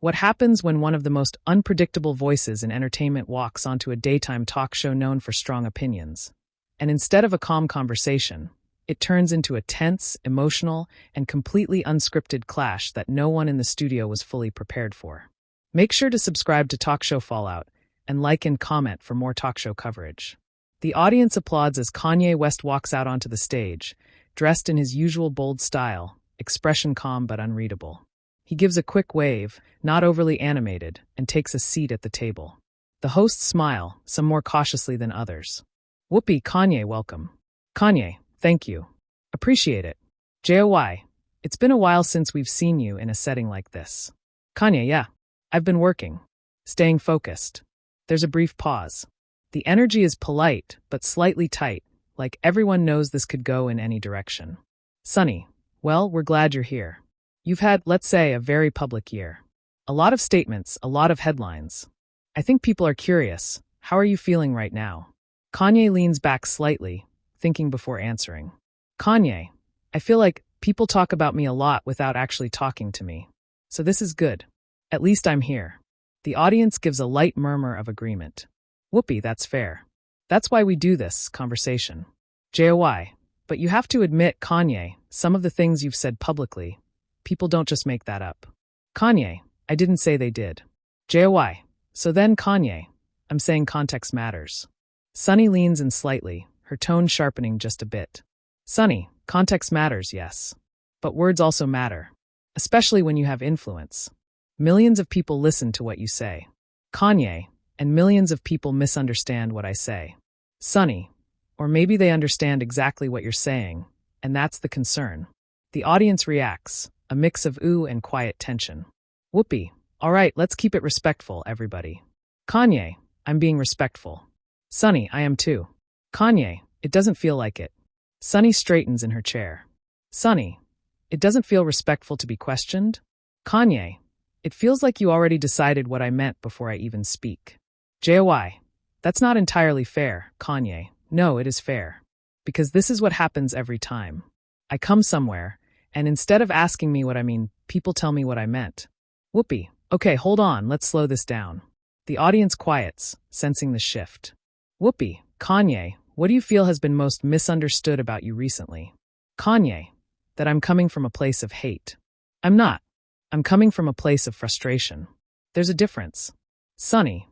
What happens when one of the most unpredictable voices in entertainment walks onto a daytime talk show known for strong opinions? And instead of a calm conversation, it turns into a tense, emotional, and completely unscripted clash that no one in the studio was fully prepared for. Make sure to subscribe to Talk Show Fallout and like and comment for more talk show coverage. The audience applauds as Kanye West walks out onto the stage, dressed in his usual bold style, expression calm but unreadable. He gives a quick wave, not overly animated, and takes a seat at the table. The hosts smile, some more cautiously than others. Whoopee, Kanye, welcome. Kanye, thank you. Appreciate it. JOY, it's been a while since we've seen you in a setting like this. Kanye, yeah, I've been working. Staying focused. There's a brief pause. The energy is polite, but slightly tight, like everyone knows this could go in any direction. Sunny, well, we're glad you're here. You've had, let's say, a very public year. A lot of statements, a lot of headlines. I think people are curious. How are you feeling right now? Kanye leans back slightly, thinking before answering. Kanye, I feel like people talk about me a lot without actually talking to me. So this is good. At least I'm here. The audience gives a light murmur of agreement. Whoopee, that's fair. That's why we do this conversation. JOY, but you have to admit, Kanye, some of the things you've said publicly, people don't just make that up. Kanye, I didn't say they did. JOY, so then Kanye, I'm saying context matters. Sunny leans in slightly, her tone sharpening just a bit. Sunny, context matters, yes. But words also matter. Especially when you have influence. Millions of people listen to what you say. Kanye, and millions of people misunderstand what I say. Sunny, or maybe they understand exactly what you're saying, and that's the concern. The audience reacts, a mix of ooh and quiet tension. Whoopee, all right, let's keep it respectful, everybody. Kanye, I'm being respectful. Sunny, I am too. Kanye, it doesn't feel like it. Sunny straightens in her chair. Sunny, it doesn't feel respectful to be questioned. Kanye, it feels like you already decided what I meant before I even speak. JOY, that's not entirely fair, Kanye. No, it is fair. Because this is what happens every time. I come somewhere, and instead of asking me what I mean, people tell me what I meant. Whoopee, okay, hold on, let's slow this down. The audience quiets, sensing the shift. Whoopee, Kanye, what do you feel has been most misunderstood about you recently? Kanye, that I'm coming from a place of hate. I'm not. I'm coming from a place of frustration. There's a difference. Sunny,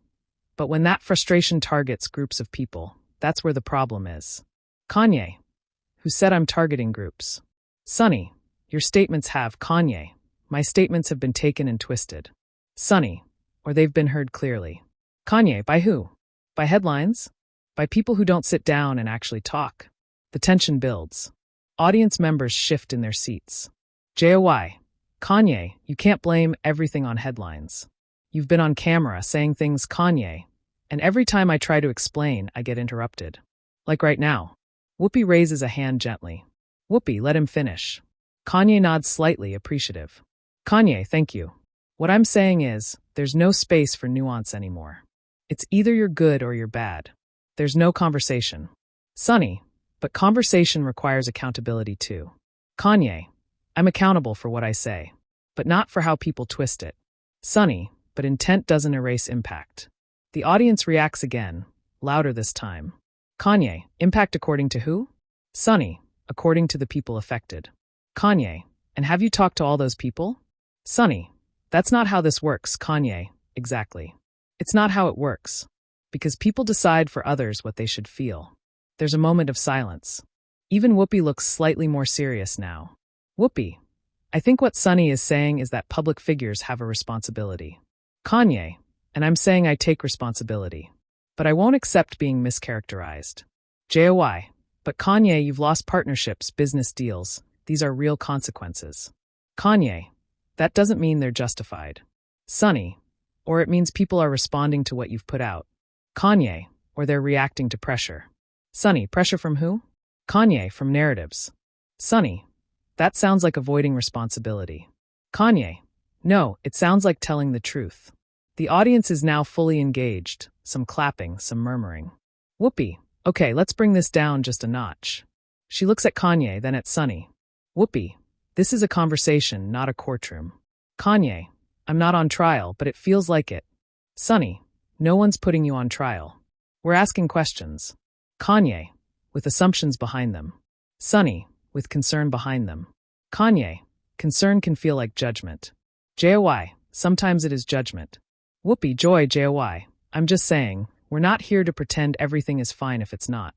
but when that frustration targets groups of people, that's where the problem is. Kanye, who said I'm targeting groups? Sunny, your statements have, Kanye, my statements have been taken and twisted. Sunny, or they've been heard clearly. Kanye, by who? By headlines? By people who don't sit down and actually talk. The tension builds. Audience members shift in their seats. JOY, Kanye, you can't blame everything on headlines. You've been on camera saying things, Kanye, and every time I try to explain, I get interrupted. Like right now. Whoopee raises a hand gently. Whoopee, let him finish. Kanye nods slightly, appreciative. Kanye, thank you. What I'm saying is, there's no space for nuance anymore. It's either you're good or you're bad. There's no conversation. Sunny, but conversation requires accountability too. Kanye, I'm accountable for what I say, but not for how people twist it. Sunny, but intent doesn't erase impact. The audience reacts again, louder this time. Kanye, impact according to who? Sunny, according to the people affected. Kanye, and have you talked to all those people? Sunny, that's not how this works, Kanye, exactly. It's not how it works. Because people decide for others what they should feel. There's a moment of silence. Even Whoopee looks slightly more serious now. Whoopee, I think what Sunny is saying is that public figures have a responsibility. Kanye, and I'm saying I take responsibility. But I won't accept being mischaracterized. JOY, but Kanye, you've lost partnerships, business deals. These are real consequences. Kanye, that doesn't mean they're justified. Sunny, or it means people are responding to what you've put out. Kanye, or they're reacting to pressure. Sunny, pressure from who? Kanye, from narratives. Sunny, that sounds like avoiding responsibility. Kanye, no, it sounds like telling the truth. The audience is now fully engaged, some clapping, some murmuring. Whoopee, okay, let's bring this down just a notch. She looks at Kanye, then at Sunny. Whoopee, this is a conversation, not a courtroom. Kanye, I'm not on trial, but it feels like it. Sunny, no one's putting you on trial. We're asking questions. Kanye, with assumptions behind them. Sunny, with concern behind them. Kanye, concern can feel like judgment. JOY, sometimes it is judgment. Whoopi, Joy, JOY, I'm just saying, we're not here to pretend everything is fine if it's not.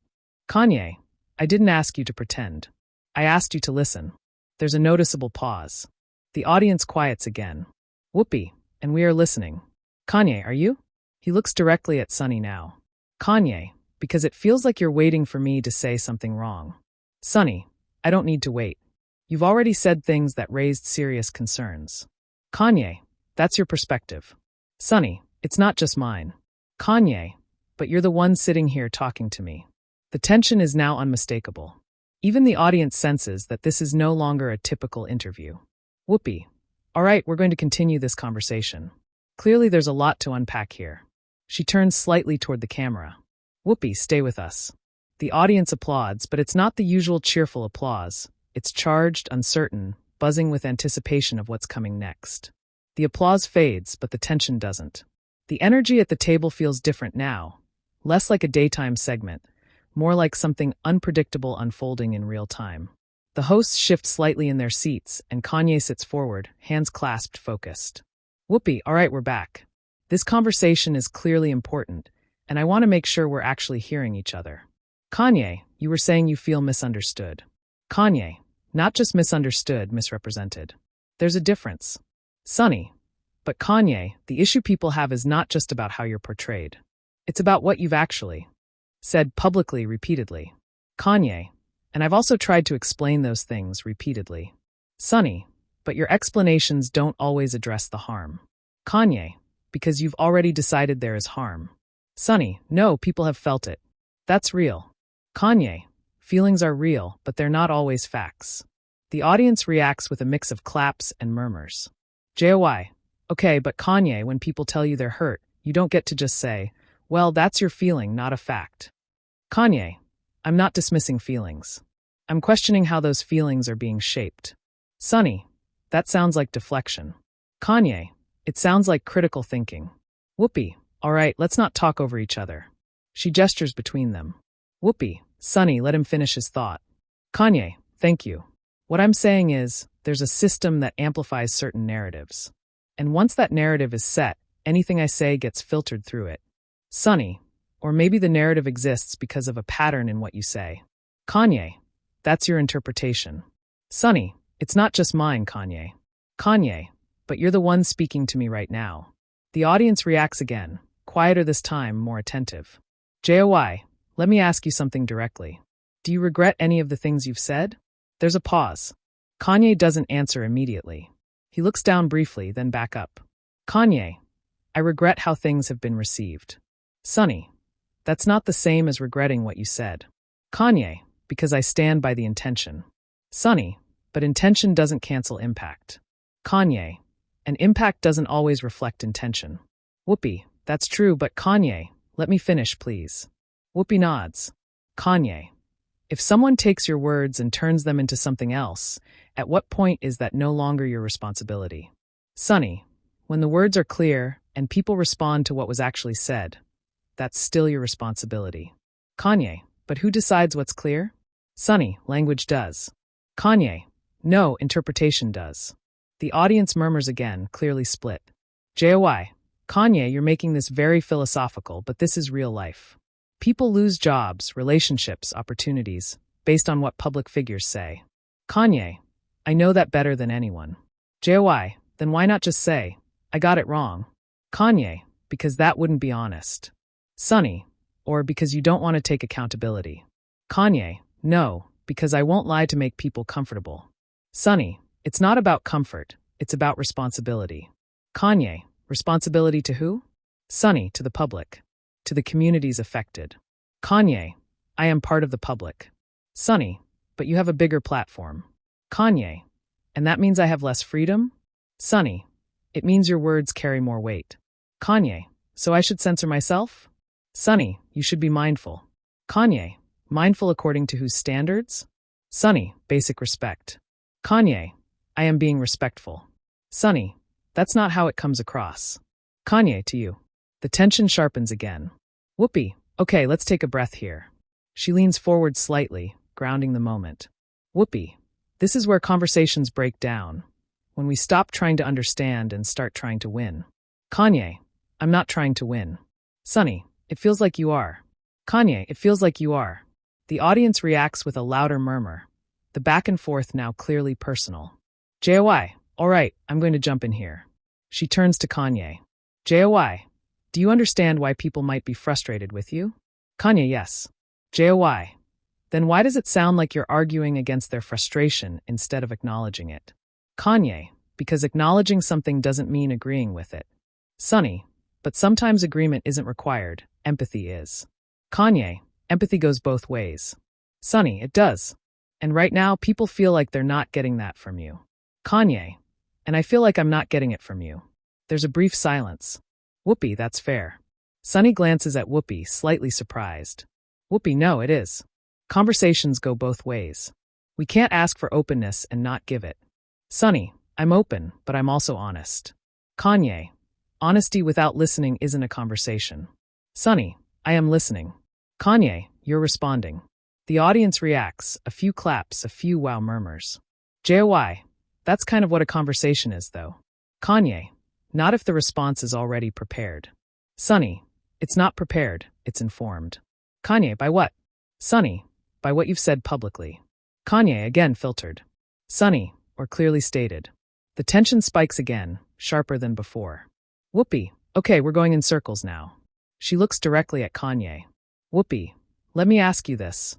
Kanye, I didn't ask you to pretend. I asked you to listen. There's a noticeable pause. The audience quiets again. Whoopi, and we are listening. Kanye, are you? He looks directly at Sunny now. Kanye, because it feels like you're waiting for me to say something wrong. Sunny, I don't need to wait. You've already said things that raised serious concerns. Kanye, that's your perspective. Sunny, it's not just mine. Kanye, but you're the one sitting here talking to me. The tension is now unmistakable. Even the audience senses that this is no longer a typical interview. Whoopi, all right, we're going to continue this conversation. Clearly there's a lot to unpack here. She turns slightly toward the camera. Whoopi, stay with us. The audience applauds, but it's not the usual cheerful applause. It's charged, uncertain, buzzing with anticipation of what's coming next. The applause fades, but the tension doesn't. The energy at the table feels different now, less like a daytime segment, more like something unpredictable unfolding in real time. The hosts shift slightly in their seats, and Kanye sits forward, hands clasped, focused. Whoopi, all right, we're back. This conversation is clearly important, and I want to make sure we're actually hearing each other. Kanye, you were saying you feel misunderstood. Kanye, not just misunderstood, misrepresented. There's a difference. Sunny, but Kanye, the issue people have is not just about how you're portrayed. It's about what you've actually said publicly repeatedly. Kanye, and I've also tried to explain those things repeatedly. Sunny, but your explanations don't always address the harm. Kanye, because you've already decided there is harm. Sunny, no, people have felt it. That's real. Kanye, feelings are real, but they're not always facts. The audience reacts with a mix of claps and murmurs. JOY, okay, but Kanye, when people tell you they're hurt, you don't get to just say, well, that's your feeling, not a fact. Kanye, I'm not dismissing feelings. I'm questioning how those feelings are being shaped. Sunny, that sounds like deflection. Kanye, it sounds like critical thinking. Whoopi, all right, let's not talk over each other. She gestures between them. Whoopi, Sunny, let him finish his thought. Kanye, thank you. What I'm saying is, there's a system that amplifies certain narratives. And once that narrative is set, anything I say gets filtered through it. Sunny, or maybe the narrative exists because of a pattern in what you say. Kanye, that's your interpretation. Sunny, it's not just mine, Kanye. Kanye, but you're the one speaking to me right now. The audience reacts again, quieter this time, more attentive. JOY, let me ask you something directly. Do you regret any of the things you've said? There's a pause. Kanye doesn't answer immediately. He looks down briefly, then back up. Kanye, I regret how things have been received. Sunny, that's not the same as regretting what you said. Kanye, because I stand by the intention. Sunny, but intention doesn't cancel impact. Kanye, and impact doesn't always reflect intention. Whoopi, that's true, but Kanye, let me finish, please. Whoopi nods. Kanye, if someone takes your words and turns them into something else, at what point is that no longer your responsibility? Sunny, when the words are clear and people respond to what was actually said, that's still your responsibility. Kanye, but who decides what's clear? Sunny, language does. Kanye, no, interpretation does. The audience murmurs again, clearly split. JOY, Kanye, you're making this very philosophical, but this is real life. People lose jobs, relationships, opportunities, based on what public figures say. Kanye, I know that better than anyone. JOY, then why not just say, I got it wrong? Kanye, because that wouldn't be honest. Sunny, or because you don't want to take accountability. Kanye, no, because I won't lie to make people comfortable. Sunny, it's not about comfort, it's about responsibility. Kanye, responsibility to who? Sunny, to the public. To the communities affected. Kanye, I am part of the public. Sunny, but you have a bigger platform. Kanye, and that means I have less freedom? Sunny, it means your words carry more weight. Kanye, so I should censor myself? Sunny, you should be mindful. Kanye, mindful according to whose standards? Sunny, basic respect. Kanye, I am being respectful. Sunny, That's not how it comes across. Kanye, to you. The tension sharpens again. Whoopi, okay, let's take a breath here. She leans forward slightly, grounding the moment. Whoopi, this is where conversations break down. When we stop trying to understand and start trying to win. Kanye, I'm not trying to win. Sunny, it feels like you are. Kanye, it feels like you are. The audience reacts with a louder murmur. The back and forth now clearly personal. JOI, all right, I'm going to jump in here. She turns to Kanye. JOI, do you understand why people might be frustrated with you? Kanye, yes. JOI, then why does it sound like you're arguing against their frustration instead of acknowledging it? Kanye, because acknowledging something doesn't mean agreeing with it. Sunny, but sometimes agreement isn't required, empathy is. Kanye, empathy goes both ways. Sunny, it does. And right now, people feel like they're not getting that from you. Kanye, and I feel like I'm not getting it from you. There's a brief silence. Whoopi, that's fair. Sunny glances at Whoopi, slightly surprised. Whoopi, no, it is. Conversations go both ways. We can't ask for openness and not give it. Sunny, I'm open, but I'm also honest. Kanye, honesty without listening isn't a conversation. Sunny, I am listening. Kanye, you're responding. The audience reacts, a few claps, a few wow murmurs. JOI, that's kind of what a conversation is, though. Kanye, not if the response is already prepared. Sunny, it's not prepared, it's informed. Kanye, by what? Sunny, by what you've said publicly. Kanye, again filtered. Sunny, or clearly stated. The tension spikes again, sharper than before. Whoopi, okay, we're going in circles now. She looks directly at Kanye. Whoopi, let me ask you this.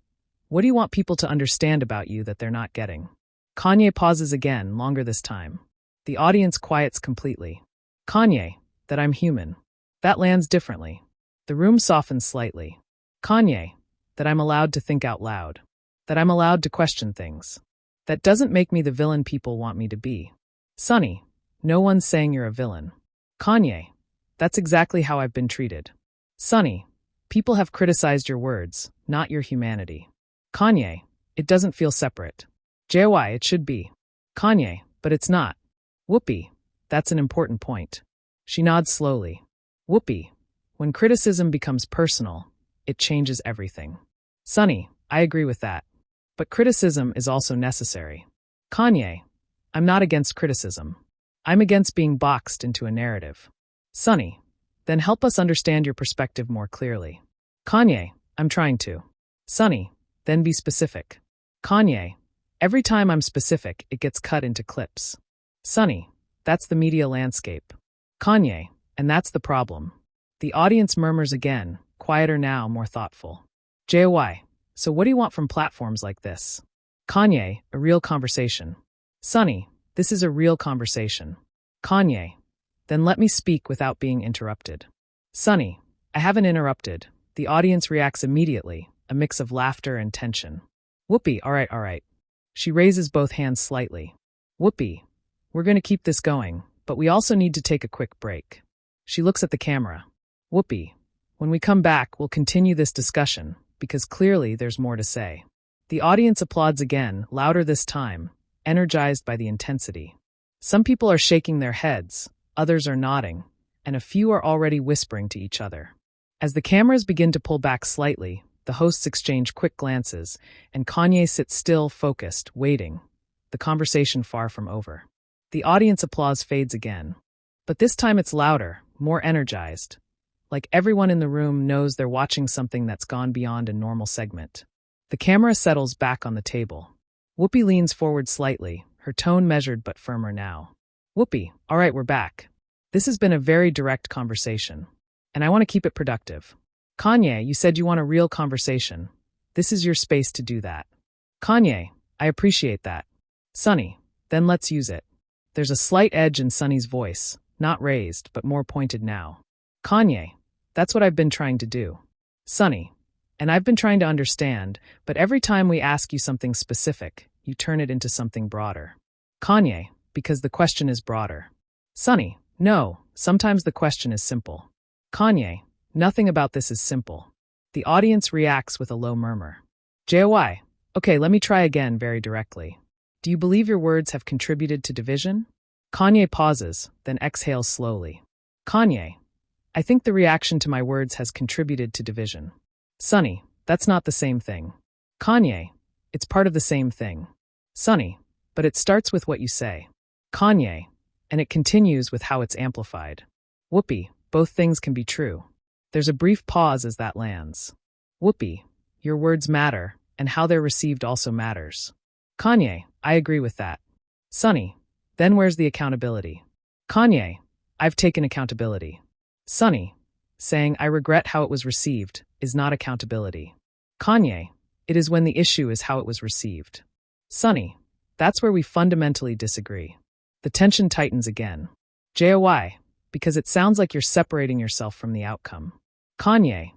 What do you want people to understand about you that they're not getting? Kanye pauses again, longer this time. The audience quiets completely. Kanye, that I'm human. That lands differently. The room softens slightly. Kanye, that I'm allowed to think out loud. That I'm allowed to question things. That doesn't make me the villain people want me to be. Sunny, no one's saying you're a villain. Kanye, that's exactly how I've been treated. Sunny, people have criticized your words, not your humanity. Kanye, it doesn't feel separate. JOI, it should be. Kanye, but it's not. Whoopi, that's an important point. She nods slowly. Whoopi, when criticism becomes personal, it changes everything. Sunny, I agree with that. But criticism is also necessary. Kanye, I'm not against criticism. I'm against being boxed into a narrative. Sunny, then help us understand your perspective more clearly. Kanye, I'm trying to. Sunny, then be specific. Kanye, every time I'm specific, it gets cut into clips. Sunny, that's the media landscape. Kanye, and that's the problem. The audience murmurs again, quieter now, more thoughtful. JOI, so what do you want from platforms like this? Kanye, a real conversation. Sunny, this is a real conversation. Kanye, then let me speak without being interrupted. Sunny, I haven't interrupted. The audience reacts immediately, a mix of laughter and tension. Whoopi, all right. She raises both hands slightly. Whoopi, we're going to keep this going, but we also need to take a quick break. She looks at the camera. Whoopi, when we come back, we'll continue this discussion, because clearly there's more to say. The audience applauds again, louder this time, energized by the intensity. Some people are shaking their heads, others are nodding, and a few are already whispering to each other. As the cameras begin to pull back slightly, the hosts exchange quick glances, and Kanye sits still, focused, waiting, the conversation far from over. The audience applause fades again. But this time it's louder, more energized. Like everyone in the room knows they're watching something that's gone beyond a normal segment. The camera settles back on the table. Whoopi leans forward slightly, her tone measured but firmer now. Whoopi, all right, we're back. This has been a very direct conversation, and I want to keep it productive. Kanye, you said you want a real conversation. This is your space to do that. Kanye, I appreciate that. Sunny, then let's use it. There's a slight edge in Sunny's voice, not raised, but more pointed now. Kanye, that's what I've been trying to do. Sunny, and I've been trying to understand, but every time we ask you something specific, you turn it into something broader. Kanye, because the question is broader. Sunny, no, sometimes the question is simple. Kanye, nothing about this is simple. The audience reacts with a low murmur. JOI, okay, let me try again very directly. Do you believe your words have contributed to division? Kanye pauses, then exhales slowly. Kanye, I think the reaction to my words has contributed to division. Sunny, that's not the same thing. Kanye, it's part of the same thing. Sunny, but it starts with what you say. Kanye, and it continues with how it's amplified. Whoopi, both things can be true. There's a brief pause as that lands. Whoopi, your words matter, and how they're received also matters. Kanye, I agree with that. Sunny, then where's the accountability? Kanye, I've taken accountability. Sunny, saying I regret how it was received is not accountability. Kanye, it is when the issue is how it was received. Sunny, that's where we fundamentally disagree. The tension tightens again. JOY, because it sounds like you're separating yourself from the outcome. Kanye,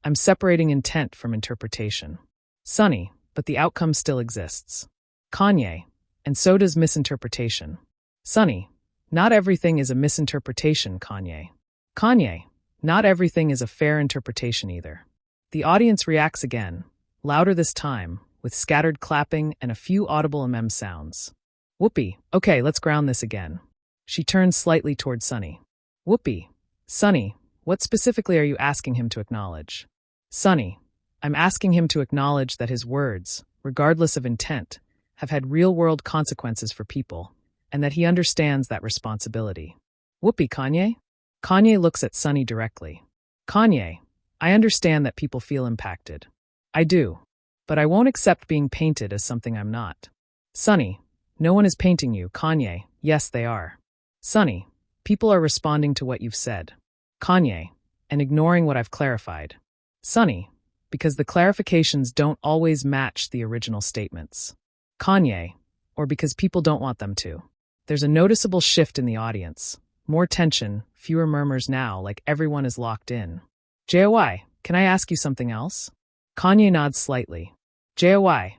I'm separating intent from interpretation. Sunny, but the outcome still exists. Kanye, and so does misinterpretation. Sunny, not everything is a misinterpretation, Kanye. Kanye, not everything is a fair interpretation either. The audience reacts again, louder this time, with scattered clapping and a few audible sounds. Whoopi, okay, let's ground this again. She turns slightly toward Sunny. Whoopi, Sunny, what specifically are you asking him to acknowledge? Sunny, I'm asking him to acknowledge that his words, regardless of intent, have had real-world consequences for people, and that he understands that responsibility. Whoopi, Kanye? Kanye looks at Sunny directly. Kanye, I understand that people feel impacted. I do. But I won't accept being painted as something I'm not. Sunny, no one is painting you, Kanye. Yes, they are. Sunny, people are responding to what you've said. Kanye, and ignoring what I've clarified. Sunny, because the clarifications don't always match the original statements. Kanye, or because people don't want them to. There's a noticeable shift in the audience. More tension, fewer murmurs now, like everyone is locked in. JOY, can I ask you something else? Kanye nods slightly. JOY,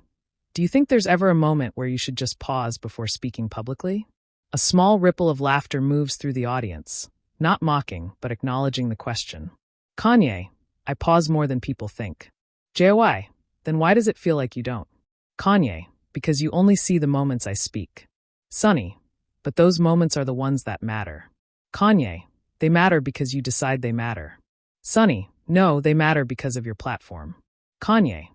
do you think there's ever a moment where you should just pause before speaking publicly? A small ripple of laughter moves through the audience, not mocking, but acknowledging the question. Kanye, I pause more than people think. JOY, then why does it feel like you don't? Kanye, because you only see the moments I speak. Sunny, but those moments are the ones that matter. Kanye, they matter because you decide they matter. Sunny, no, they matter because of your platform. Kanye,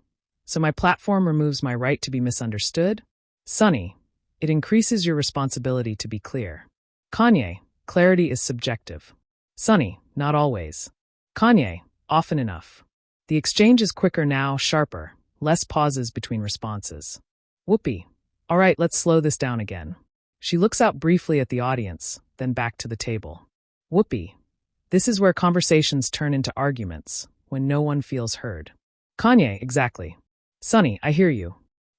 so my platform removes my right to be misunderstood? Sunny, it increases your responsibility to be clear. Kanye, clarity is subjective. Sunny, not always. Kanye, often enough. The exchange is quicker now, sharper, less pauses between responses. Whoopi, all right, let's slow this down again. She looks out briefly at the audience, then back to the table. Whoopi, this is where conversations turn into arguments, when no one feels heard. Kanye, exactly. Sunny, I hear you.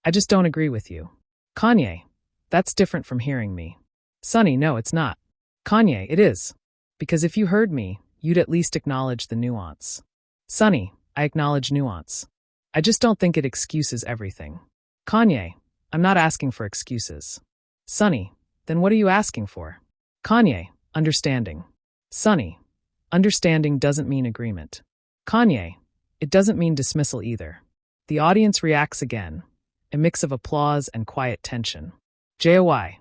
I just don't agree with you. Kanye, that's different from hearing me. Sunny, no, it's not. Kanye, it is. Because if you heard me, you'd at least acknowledge the nuance. Sunny, I acknowledge nuance. I just don't think it excuses everything. Kanye, I'm not asking for excuses. Sunny, then what are you asking for? Kanye, understanding. Sunny, understanding doesn't mean agreement. Kanye, it doesn't mean dismissal either. The audience reacts again, a mix of applause and quiet tension. JOY,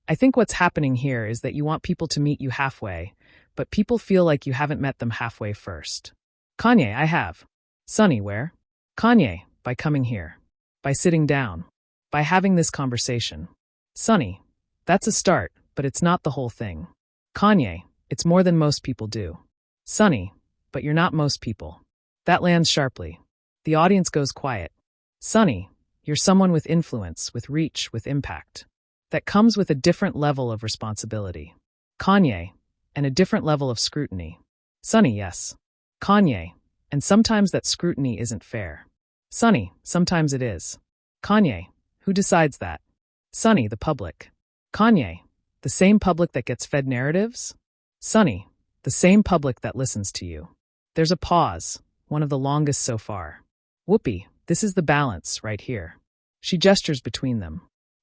I think what's happening here is that you want people to meet you halfway, but people feel like you haven't met them halfway first. Kanye, I have. Sunny, where? Kanye, by coming here. By sitting down. By having this conversation. Sunny, that's a start, but it's not the whole thing. Kanye, it's more than most people do. Sunny, but you're not most people. That lands sharply. The audience goes quiet. Sunny, you're someone with influence, with reach, with impact. That comes with a different level of responsibility. Kanye, and a different level of scrutiny. Sunny, yes. Kanye, and sometimes that scrutiny isn't fair. Sunny, sometimes it is. Kanye, who decides that? Sunny, the public. Kanye, the same public that gets fed narratives? Sunny, the same public that listens to you. There's a pause, one of the longest so far. Whoopi, this is the balance right here. She gestures between them.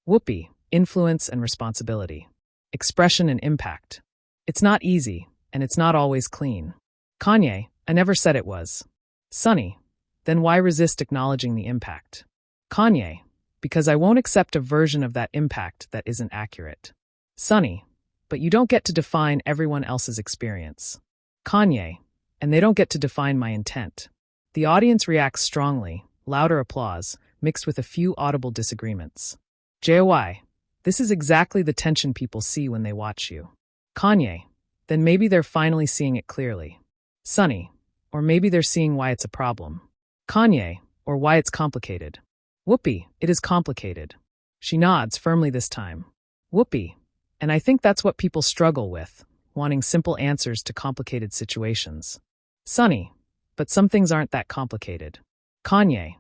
Whoopi, influence and responsibility. Expression and impact. It's not easy, and it's not always clean. Kanye, I never said it was. Sunny, then why resist acknowledging the impact? Kanye, because I won't accept a version of that impact that isn't accurate. Sunny, but you don't get to define everyone else's experience. Kanye, and they don't get to define my intent. The audience reacts strongly, louder applause, mixed with a few audible disagreements. JOY, this is exactly the tension people see when they watch you. Kanye, then maybe they're finally seeing it clearly. Sunny, or maybe they're seeing why it's a problem. Kanye, or why it's complicated. Whoopi, it is complicated. She nods firmly this time. Whoopi, and I think that's what people struggle with, wanting simple answers to complicated situations. Sunny, but some things aren't that complicated. Kanye,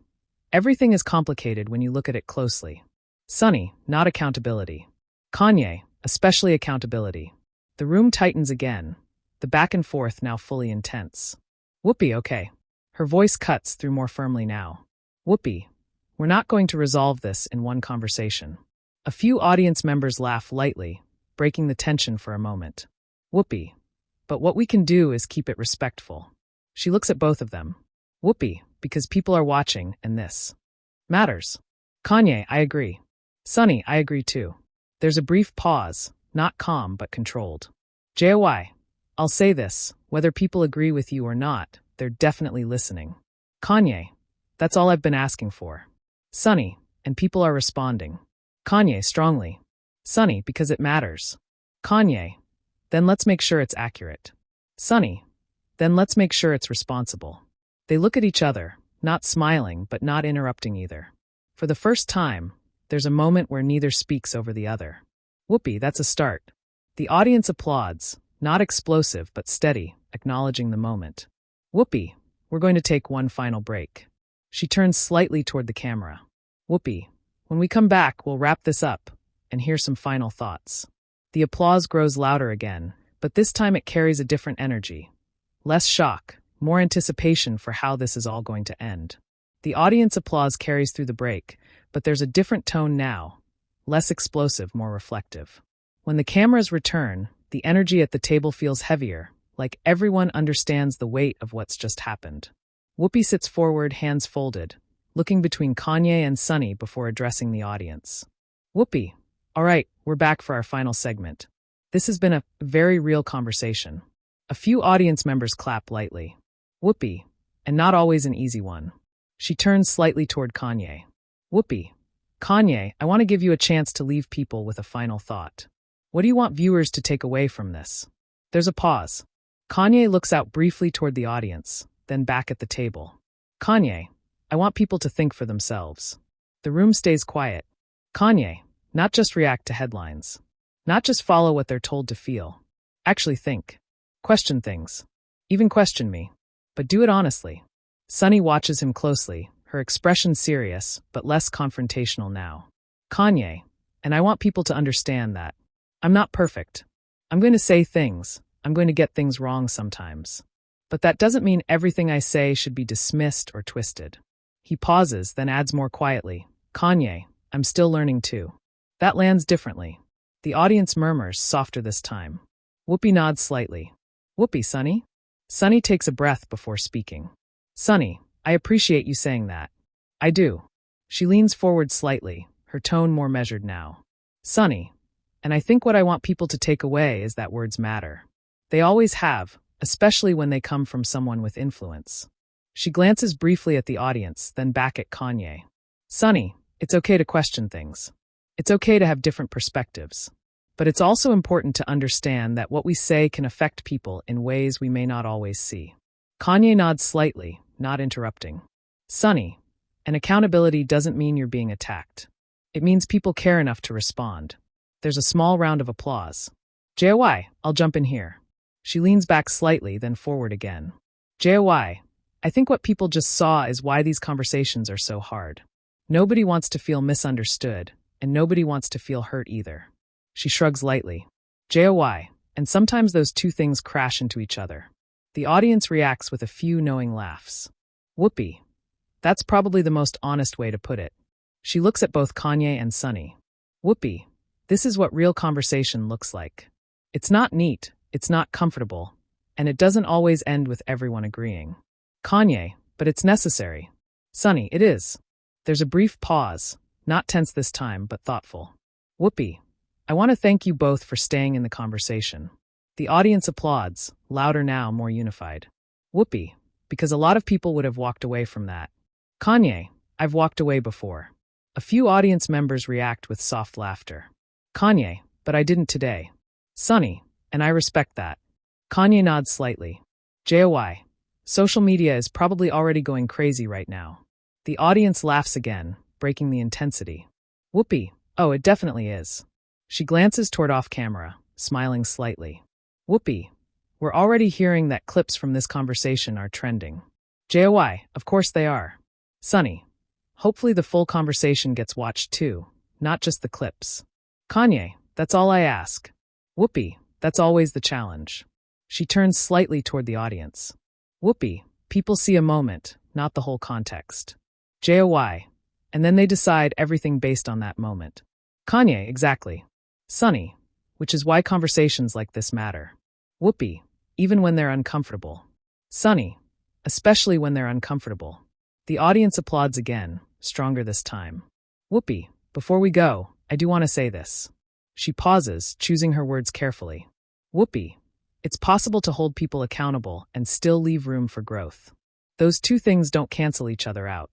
everything is complicated when you look at it closely. Sunny, not accountability. Kanye, especially accountability. The room tightens again, the back and forth now fully intense. Whoopi, okay. Her voice cuts through more firmly now. Whoopi, we're not going to resolve this in one conversation. A few audience members laugh lightly, breaking the tension for a moment. Whoopi, but what we can do is keep it respectful. She looks at both of them. Whoopi, because people are watching, and this matters. Kanye, I agree. Sunny, I agree too. There's a brief pause, not calm but controlled. JOY, I'll say this, whether people agree with you or not, they're definitely listening. Kanye, that's all I've been asking for. Sunny, and people are responding. Kanye, strongly. Sunny, because it matters. Kanye, then let's make sure it's accurate. Sunny, then let's make sure it's responsible. They look at each other, not smiling but not interrupting either. For the first time, there's a moment where neither speaks over the other. Whoopi, that's a start. The audience applauds, not explosive but steady, acknowledging the moment. Whoopi, we're going to take one final break. She turns slightly toward the camera. Whoopi, when we come back, we'll wrap this up and hear some final thoughts. The applause grows louder again, but this time it carries a different energy. Less shock, more anticipation for how this is all going to end. The audience applause carries through the break, but there's a different tone now, less explosive, more reflective. When the cameras return, the energy at the table feels heavier, like everyone understands the weight of what's just happened. Whoopi sits forward, hands folded, looking between Kanye and Sunny before addressing the audience. Whoopi, all right, we're back for our final segment. This has been a very real conversation. A few audience members clap lightly. Whoopi, and not always an easy one. She turns slightly toward Kanye. Whoopi, Kanye, I want to give you a chance to leave people with a final thought. What do you want viewers to take away from this? There's a pause. Kanye looks out briefly toward the audience, then back at the table. Kanye, I want people to think for themselves. The room stays quiet. Kanye, not just react to headlines. Not just follow what they're told to feel. Actually think. Question things. Even question me. But do it honestly. Sunny watches him closely, her expression serious, but less confrontational now. Kanye, and I want people to understand that. I'm not perfect. I'm going to say things. I'm going to get things wrong sometimes. But that doesn't mean everything I say should be dismissed or twisted. He pauses, then adds more quietly. Kanye, I'm still learning too. That lands differently. The audience murmurs, softer this time. Whoopi nods slightly. Whoopi, Sunny? Sunny takes a breath before speaking. Sunny, I appreciate you saying that. I do. She leans forward slightly, her tone more measured now. Sunny, and I think what I want people to take away is that words matter. They always have, especially when they come from someone with influence. She glances briefly at the audience, then back at Kanye. Sunny, it's okay to question things. It's okay to have different perspectives. But it's also important to understand that what we say can affect people in ways we may not always see. Kanye nods slightly, not interrupting. Sunny, and accountability doesn't mean you're being attacked. It means people care enough to respond. There's a small round of applause. JOY, I'll jump in here. She leans back slightly, then forward again. JOY, I think what people just saw is why these conversations are so hard. Nobody wants to feel misunderstood, and nobody wants to feel hurt either. She shrugs lightly. JOY, and sometimes those two things crash into each other. The audience reacts with a few knowing laughs. Whoopi, that's probably the most honest way to put it. She looks at both Kanye and Sunny. Whoopi, this is what real conversation looks like. It's not neat, it's not comfortable, and it doesn't always end with everyone agreeing. Kanye, but it's necessary. Sunny, it is. There's a brief pause, not tense this time, but thoughtful. Whoopi, I want to thank you both for staying in the conversation. The audience applauds, louder now, more unified. Whoopee, because a lot of people would have walked away from that. Kanye, I've walked away before. A few audience members react with soft laughter. Kanye, but I didn't today. Sunny, and I respect that. Kanye nods slightly. JOY, social media is probably already going crazy right now. The audience laughs again, breaking the intensity. Whoopee, oh, it definitely is. She glances toward off-camera, smiling slightly. Whoopee, we're already hearing that clips from this conversation are trending. JOY, of course they are. Sunny, hopefully the full conversation gets watched too, not just the clips. Kanye, that's all I ask. Whoopee, that's always the challenge. She turns slightly toward the audience. Whoopee, people see a moment, not the whole context. JOY, and then they decide everything based on that moment. Kanye, exactly. Sunny, which is why conversations like this matter. Whoopee, even when they're uncomfortable. Sunny, especially when they're uncomfortable. The audience applauds again, stronger this time. Whoopee, before we go, I do want to say this. She pauses, choosing her words carefully. Whoopee, it's possible to hold people accountable and still leave room for growth. Those two things don't cancel each other out.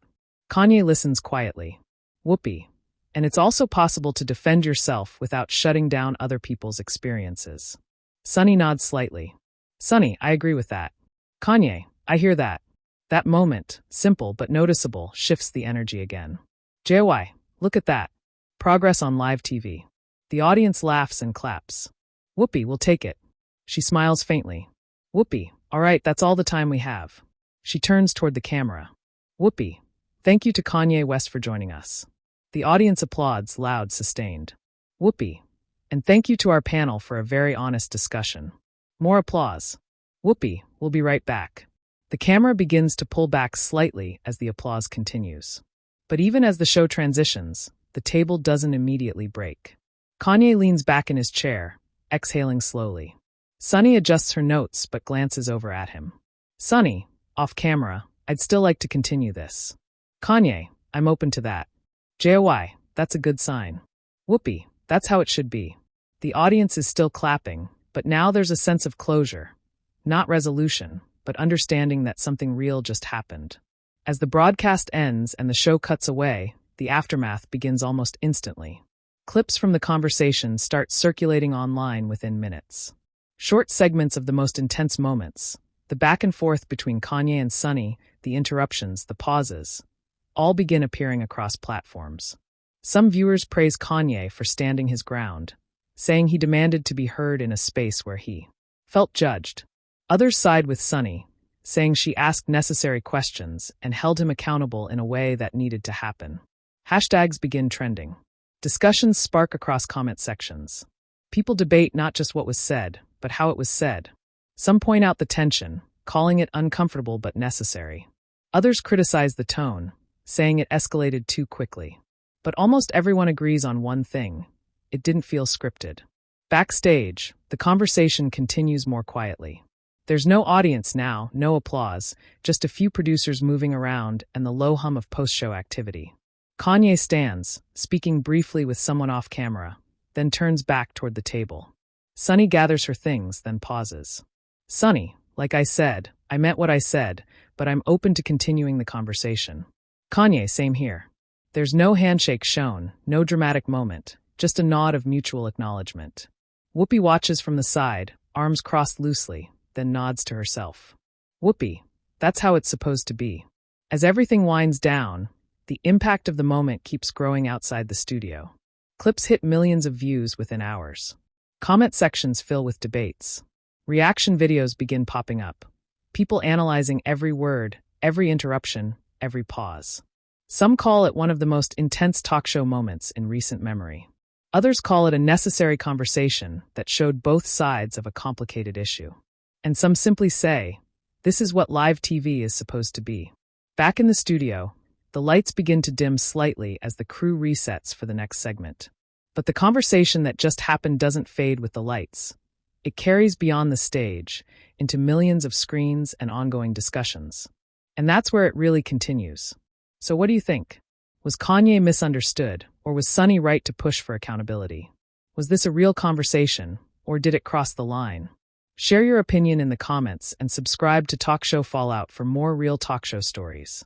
Kanye listens quietly. Whoopee, and it's also possible to defend yourself without shutting down other people's experiences. Sunny nods slightly. Sunny, I agree with that. Kanye, I hear that. That moment, simple but noticeable, shifts the energy again. JOY, look at that. Progress on live TV. The audience laughs and claps. Whoopee, we'll take it. She smiles faintly. Whoopee, all right, that's all the time we have. She turns toward the camera. Whoopee, thank you to Kanye West for joining us. The audience applauds, loud, sustained. Whoopee, and thank you to our panel for a very honest discussion. More applause. Whoopee, we'll be right back. The camera begins to pull back slightly as the applause continues. But even as the show transitions, the table doesn't immediately break. Kanye leans back in his chair, exhaling slowly. Sunny adjusts her notes but glances over at him. Sunny, off camera, I'd still like to continue this. Kanye, I'm open to that. JOY, that's a good sign. Whoopee, that's how it should be. The audience is still clapping, but now there's a sense of closure. Not resolution, but understanding that something real just happened. As the broadcast ends and the show cuts away, the aftermath begins almost instantly. Clips from the conversation start circulating online within minutes. Short segments of the most intense moments, the back and forth between Kanye and Sunny, the interruptions, the pauses, all begin appearing across platforms. Some viewers praise Kanye for standing his ground, saying he demanded to be heard in a space where he felt judged. Others side with Sunny, saying she asked necessary questions and held him accountable in a way that needed to happen. Hashtags begin trending. Discussions spark across comment sections. People debate not just what was said, but how it was said. Some point out the tension, calling it uncomfortable but necessary. Others criticize the tone, saying it escalated too quickly. But almost everyone agrees on one thing. It didn't feel scripted. Backstage, the conversation continues more quietly. There's no audience now, no applause, just a few producers moving around and the low hum of post-show activity. Kanye stands, speaking briefly with someone off camera, then turns back toward the table. Sunny gathers her things, then pauses. Sunny, like I said, I meant what I said, but I'm open to continuing the conversation. Kanye, same here. There's no handshake shown, no dramatic moment, just a nod of mutual acknowledgement. Whoopee watches from the side, arms crossed loosely, then nods to herself. Whoopee, that's how it's supposed to be. As everything winds down, the impact of the moment keeps growing outside the studio. Clips hit millions of views within hours. Comment sections fill with debates. Reaction videos begin popping up. People analyzing every word, every interruption, every pause. Some call it one of the most intense talk show moments in recent memory. Others call it a necessary conversation that showed both sides of a complicated issue. And some simply say, this is what live TV is supposed to be. Back in the studio, the lights begin to dim slightly as the crew resets for the next segment. But the conversation that just happened doesn't fade with the lights. It carries beyond the stage, into millions of screens and ongoing discussions. And that's where it really continues. So what do you think? Was Kanye misunderstood, or was Sunny right to push for accountability? Was this a real conversation, or did it cross the line? Share your opinion in the comments and subscribe to Talk Show Fallout for more real talk show stories.